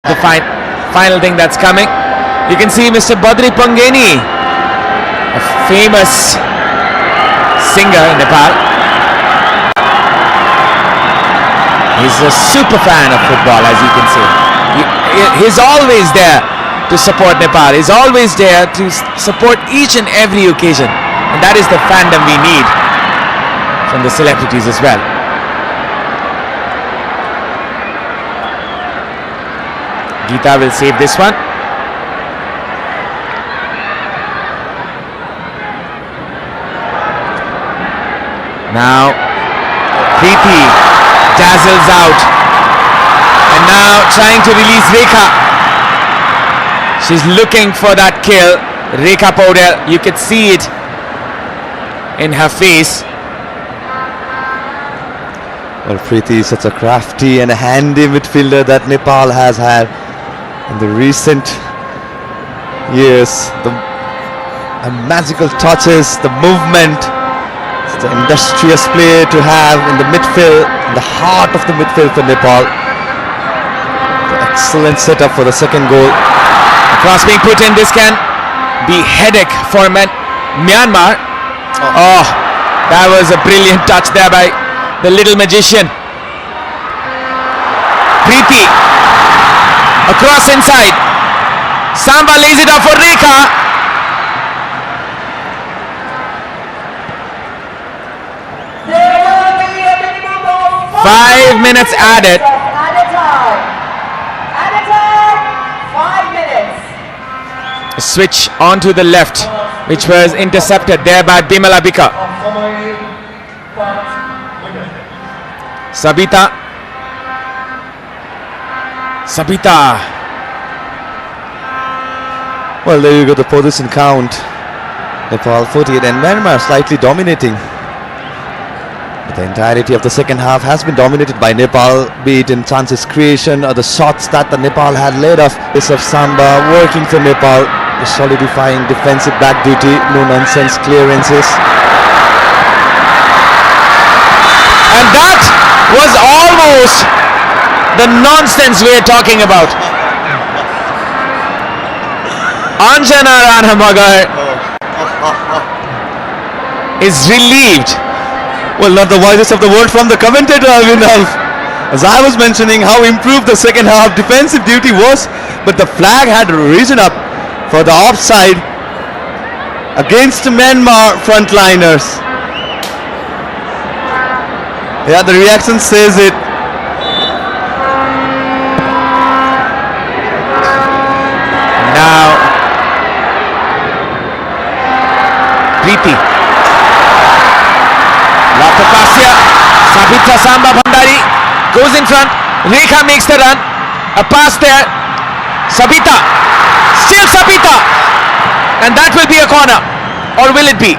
The final thing that's coming. You can see Mr. Badri Pangeni, a famous singer in Nepal. He's a super fan of football, as you can see. He's always there to support Nepal. He's always there to support each and every occasion. And that is the fandom we need from the celebrities as well. Geeta will save this one. Now Preeti dazzles out, and now trying to release Rekha. She's looking for that kill. Rekha Paudel, you could see it in her face. Well, Preeti is such a crafty and a handy midfielder that Nepal has had in the recent years. The magical touches, the movement, it's the industrious play to have in the midfield, in the heart of the midfield for Nepal. The excellent setup for the second goal. A cross being put in, this can be headache for Myanmar. Oh, that was a brilliant touch there by the little magician. Preeti across inside. Samba lays it up for Rekha. There will be a minimum of 5 minutes added. Added time, 5 minutes. A switch onto the left, which was intercepted there by Bimala Bika. Sabita. Well, there you go, the position count. Nepal 48 and Myanmar slightly dominating. But the entirety of the second half has been dominated by Nepal, be it in chances creation or the shots that the Nepal had laid off. This of Samba working for Nepal, solidifying defensive back duty, no nonsense clearances. And that was almost the nonsense we're talking about. Anjana Ranamagar is relieved. Well, not the voices of the word from the commentator, Vinal. As I was mentioning how improved the second half defensive duty was, but the flag had risen up for the offside against Myanmar frontliners. Yeah, the reaction says it. Now Preeti, Latapasya, Sabita Samba Bhandari goes in front. Rekha makes the run. A pass there. Sabita, still Sabita, and that will be a corner, or will it be?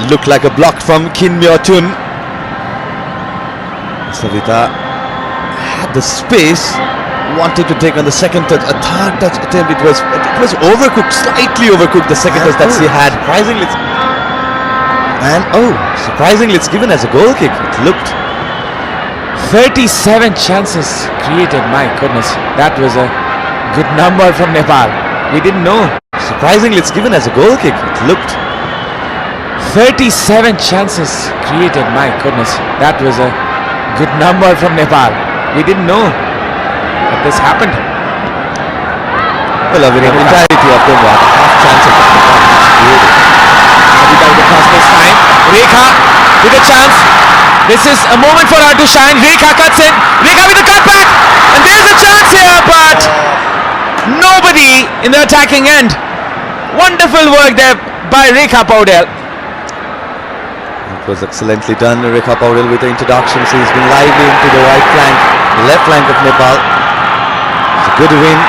It looked like a block from Kin Myo Chun. Sabita had the space, wanted to take on the second touch, a third touch attempt. It was overcooked, slightly overcooked, the second touch that she had. Surprisingly it's given as a goal kick. It looked 37 chances created. My goodness, that was a good number from Nepal. We didn't know. Surprisingly it's given as a goal kick. It looked 37 chances created. My goodness, that was a good number from Nepal. We didn't know that this happened. Well, I mean, the entirety of them had a half chance of created. Sabita with the cross this time. Rekha with a chance. This is a moment for her to shine. Rekha cuts in. Rekha with the cutback, and there's a chance here, but nobody in the attacking end. Wonderful work there by Rekha Paudel. It was excellently done. Rekha Paudel with the introduction. She's been lively into the right flank, the left flank of Nepal. It's a good win.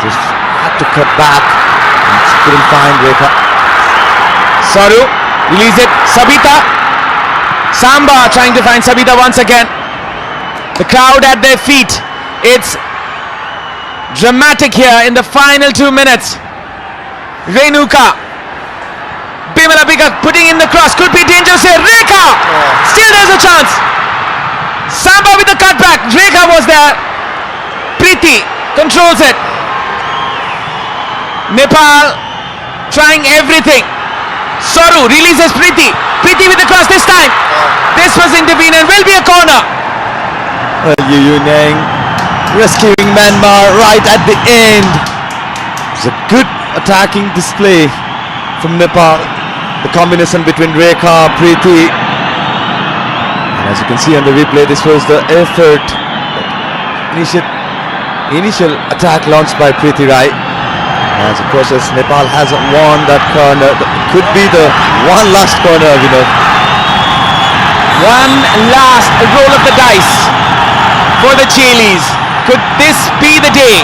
Just had to cut back. And she couldn't find Rekha. Saru, release it. Sabita. Samba trying to find Sabita once again. The crowd at their feet. It's dramatic here in the final 2 minutes. Renuka. Bimala Bika putting in the cross. Could be dangerous here. Rekha! Still there's a chance. Samba with the cutback. Rekha was there. Preeti controls it. Nepal trying everything. Saru releases Preeti. Preeti with the cross this time. This was intervened and will be a corner. Well, Yuneng rescuing Myanmar right at the end. It's a good attacking display from Nepal. The combination between Rekha, Preeti. And as you can see on the replay, this was the effort. Initial attack launched by Preeti Rai. As of course, as Nepal hasn't won that corner, it could be the one last corner, One last roll of the dice for the Chilis. Could this be the day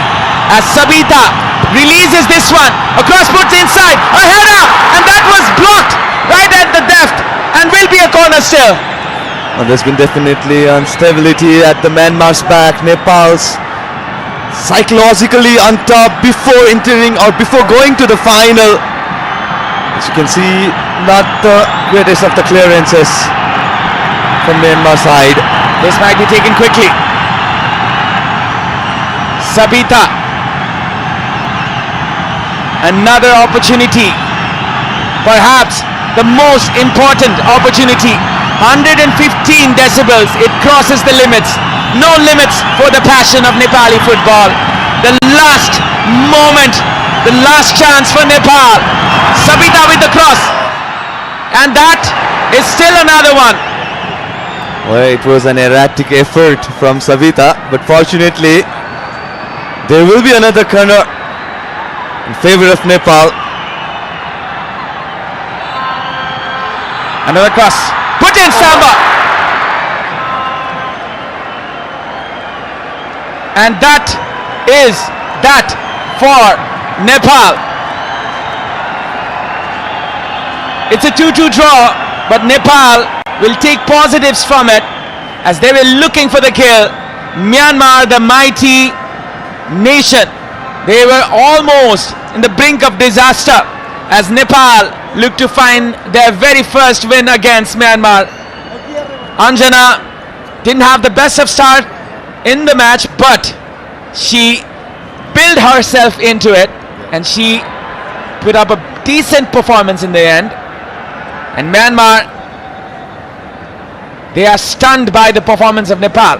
as Sabita releases this one, across, puts inside, a header, and that was blocked right at the depth and will be a corner still. Well, there's been definitely instability at the Myanmar's back. Nepal's psychologically on top before entering or before going to the final. As you can see, not the greatest of the clearances from Myanmar side. This might be taken quickly. Sabita, another opportunity, perhaps the most important opportunity. 115 decibels, it crosses the limits. No limits for the passion of Nepali football. The last moment, the last chance for Nepal. Sabita with the cross, and that is still another one. Well, it was an erratic effort from Sabita, but fortunately there will be another corner in favor of Nepal. Another cross, put in Samba, and that is that for Nepal. It's a 2-2 draw, but Nepal will take positives from it as they were looking for the kill. Myanmar, the mighty nation, they were almost in the brink of disaster as Nepal looked to find their very first win against Myanmar. Anjana didn't have the best of start in the match, but she built herself into it and she put up a decent performance in the end. And Myanmar, they are stunned by the performance of Nepal.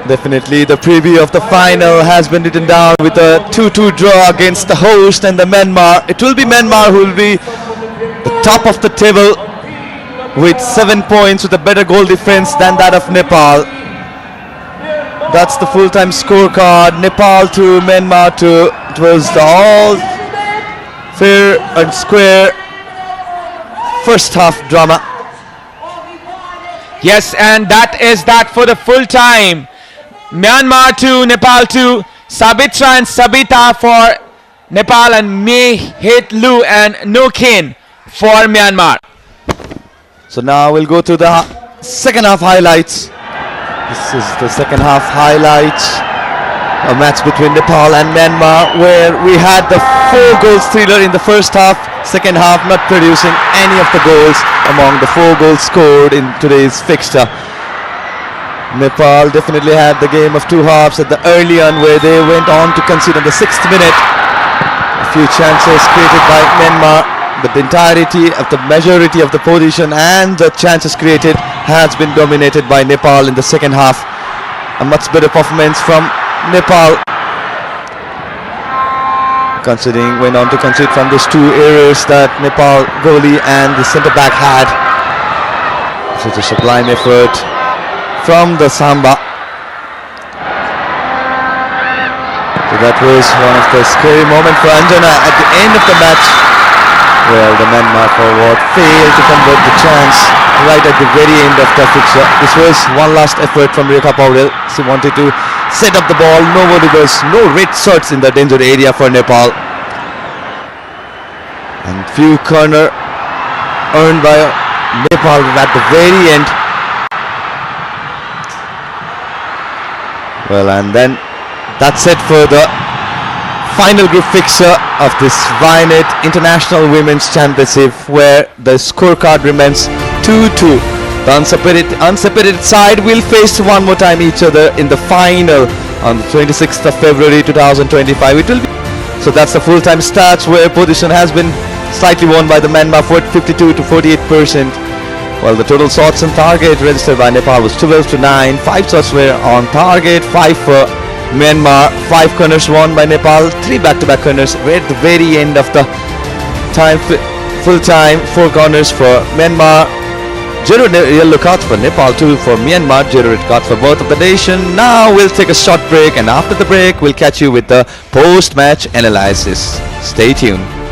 Definitely the preview of the final has been written down with a 2-2 draw against the host and the Myanmar. It will be Myanmar who will be the top of the table with 7 points, with a better goal difference than that of Nepal. That's the full-time scorecard. Nepal to Myanmar to. It was the all fair and square first half drama. Yes, and that is that for the full time. Myanmar 2, Nepal 2, Sabitra and Sabita for Nepal, and Mei Hit Lu and No Kane for Myanmar. So now we'll go to the second half highlights. This is the second half highlights. A match between Nepal and Myanmar where we had the 4 goals thriller in the first half. Second half not producing any of the goals among the 4 goals scored in today's fixture. Nepal definitely had the game of 2 halves at the early on where they went on to concede in the 6th minute. A few chances created by Myanmar, but the entirety of the majority of the position and the chances created has been dominated by Nepal in the second half. A much better performance from Nepal, considering went on to concede from those 2 errors that Nepal goalie and the centre back had. Such a sublime effort from the Samba. So that was one of the scary moments for Anjana at the end of the match, where the Myanmar forward failed to convert the chance right at the very end of the fixture. This was one last effort from Rekha Paudel. She wanted to set up the ball. Nobody was, no red shirts in the danger area for Nepal. And few corner earned by Nepal at the very end. Well, and then that's it for the final group fixture of this Vianet International Women's Championship, where the scorecard remains 2-2. The unseparated side will face one more time each other in the final on the 26th of February 2025. It will be. So that's the full-time stats where position has been slightly won by the Myanmar 52 to 48%. While the total shots on target registered by Nepal was 12 to 9. 5 shots were on target, 5 for Myanmar, 5 corners won by Nepal, 3 back-to-back corners were at the very end of the time, full time, 4 corners for Myanmar, 0 yellow cards for Nepal, 2 for Myanmar, 0 red cards for both of the nation. Now we'll take a short break, and after the break we'll catch you with the post-match analysis. Stay tuned.